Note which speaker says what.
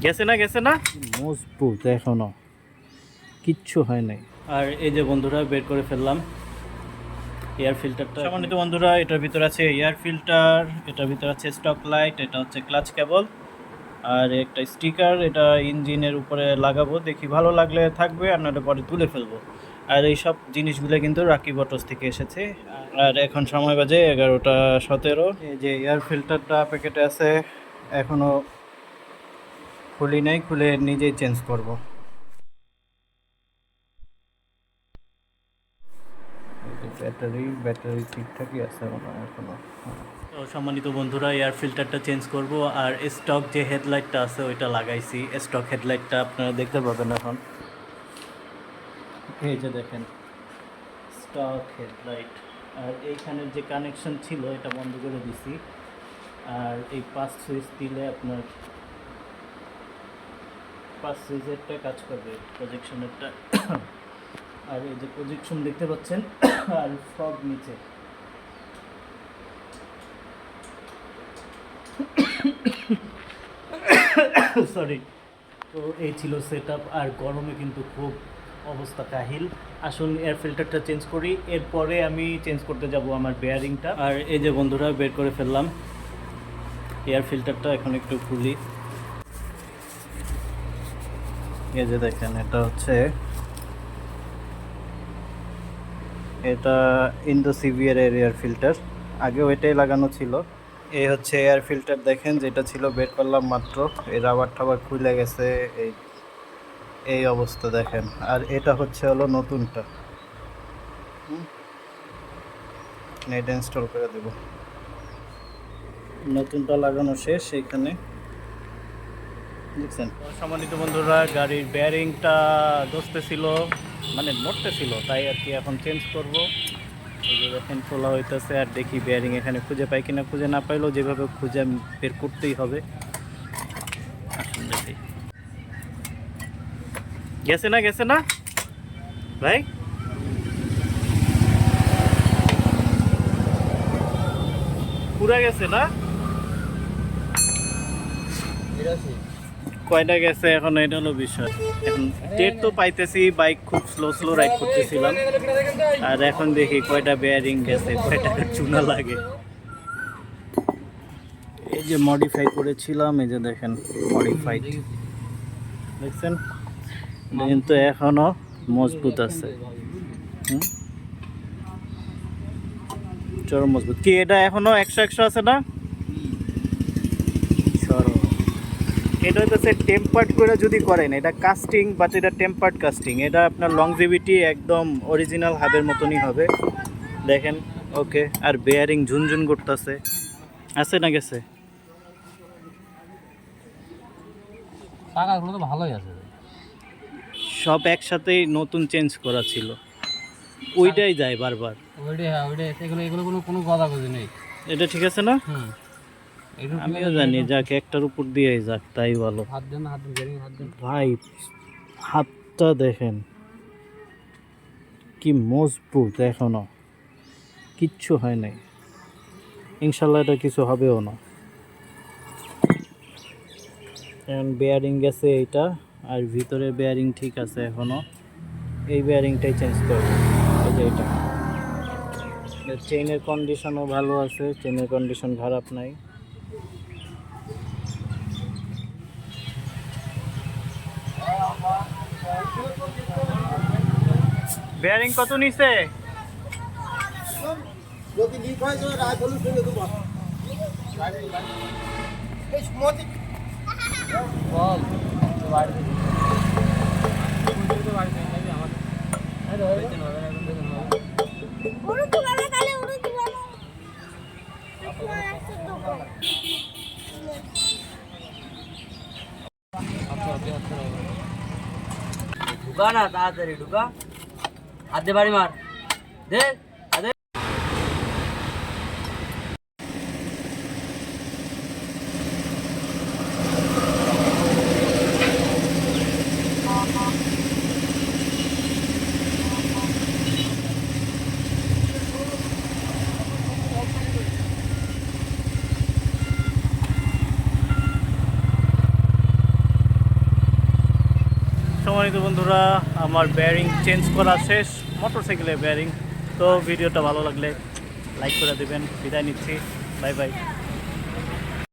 Speaker 1: গেছে না মজবুত, এখনো কিচ্ছু হয় নাই। আর এই যে বন্ধুরা বের করে ফেললাম এয়ার ফিল্টারটা। সম্মানিত বন্ধুরা, এটার ভিতরে আছে এয়ার ফিল্টার, এটার ভিতরে আছে স্টক লাইট, এটা হচ্ছে ক্লাচ কেবল আর একটা স্টিকার। এটা ইঞ্জিনের উপরে লাগাবো, দেখি ভালো লাগলে থাকবে আর নাহলে পরে তুলে ফেলবো। আর এই সব জিনিসগুলো কিন্তু রাকিব অটোস থেকে এসেছে। আর এখন সময় বাজে 11:17। এই যে এয়ার ফিল্টারটা প্যাকেটে আছে, এখনও খুলি নাই, খুলে নিজেই চেঞ্জ করব। ব্যাটারি ঠিকঠাকই আছে মনে হয় এখনো। তো সম্মানিত বন্ধুরা, এয়ার ফিল্টারটা চেঞ্জ করব আর স্টক যে হেডলাইটটা আছে ওইটা লাগাইছি। স্টক হেডলাইটটা আপনারা দেখতে পাবেন এখন। এই যে দেখেন স্টক হেডলাইট। আর এইখানের যে কানেকশন ছিল এটা বন্ধ করে দিছি। আর এই 5 সুইচ দিলে আপনার 5 সুইচেরটা কাজ করবে, প্রজেকশনেরটা। আর এই যে প্রজেকশন দেখতে পাচ্ছেন আর ফগ নিচে। সরি। তো এই ছিল সেট আপ। আর গরমে কিন্তু খুব অবস্থা কাহিল। আসুন এয়ার ফিল্টারটা চেঞ্জ করি, এরপরে আমি চেঞ্জ করতে যাব আমার বেয়ারিংটা। আর এই যে বন্ধুরা বের করে ফেললাম এয়ার ফিল্টারটা, এখন একটু খুলি। এই যে দেখেন এটা হচ্ছে ইন্দো সিভিয়ার এয়ার ফিল্টার, আগে ওইটাই লাগানো ছিল। এই হচ্ছে এয়ার ফিল্টার, দেখেন যেটা ছিল বের করলাম মাত্র। এই রাবার টাবার খুলে গেছে, এই অবস্থা দেখেন। আর এটা হচ্ছে হলো নতুনটা, এটা ইনস্টল করে দেব। নতুনটা লাগানো শেষ এইখানে, দেখছেন। সম্মানিত বন্ধুরা, গাড়ির বেয়ারিংটা দোস্তেছিল, মানে নড়তেছিল, তাই আর কি এখন চেঞ্জ করব। এই যে দেখেন খোলা হইতেছে। আর দেখি বেয়ারিং এখানে খুঁজে পাই কিনা, খুঁজে না পাইলেও যেভাবে খুঁজে বের করতেই হবে। আসুন দেখি। গেছে না ভাই? পুরা গেছে না? কয়টা গেছে এখন, এটা হলো বিষয়। এখন টের তো পাইতেছি, বাইক খুব স্লো রাইড করতেছিলাম। আর এখন দেখি কয়টা বেয়ারিং গেছে, কয়টা চুনা লাগে। এই যে মডিফাই করেছিলাম, এই যে দেখেন মডিফাইড, দেখছেন। এটা কিন্তু এখনো মজবুত আছে, চরম মজবুত। কি এটা এখনো 100 আছে না? এটা হচ্ছে টেম্পার্ড করে যদি করেন, এটা কাস্টিং, বাট এটা টেম্পার্ড কাস্টিং। এটা আপনার লংজিভিটি একদম অরিজিনাল হাবের মতনই হবে, দেখেন। ওকে। আর বেয়ারিং ঝুনঝুন করতেছে, আছে না গেছে?
Speaker 2: টাকাগুলো তো ভালোই আছে,
Speaker 1: সব একসাথেই নতুন চেঞ্জ করা ছিল, ওইটাই যায় বারবার।
Speaker 2: এগুলো কোনো গজাগজি নেই।
Speaker 1: এটা ঠিক আছে না? আমিও জানি, যাক একটার উপর দিয়েই যাক, তাই ভালো।
Speaker 2: হাত দেন
Speaker 1: ভাই হাতটা দেখেন কি মজবুত, এখনো কিচ্ছু হয় নাই। ইনশাল্লাহ এটা কিছু হবেও না। এখন বেয়ারিং গেছে এইটা, আর ভিতরে বেয়ারিং ঠিক আছে এখনো। এই বেয়ারিংটাই চেঞ্জ করব। এই যে এটা, চেইনের কন্ডিশনও ভালো আছে, চেইনের কন্ডিশন খারাপ নাই। বেয়ারিং কত নিছে?
Speaker 3: যদি লিক হয় তো রায় বলুন ফেলে দেবো। এই মতি
Speaker 2: বল তো বাড়ি থেকে বাড়ি থেকে আমাদের আরে হইতে না
Speaker 4: উড়ু দিবানা কালে উড়ু দিবানা
Speaker 2: ঢুকা না, তাড়াতাড়ি ঢুকা, হাত দে বাড়ি মার দে।
Speaker 1: সম্মানিত বন্ধুরা, আমার বেয়ারিং চেঞ্জ করা শেষ, মোটরসাইকেলের বেয়ারিং। তো ভিডিওটা ভালো লাগলে লাইক করে দেবেন। বিদায় নিচ্ছি, বাই বাই।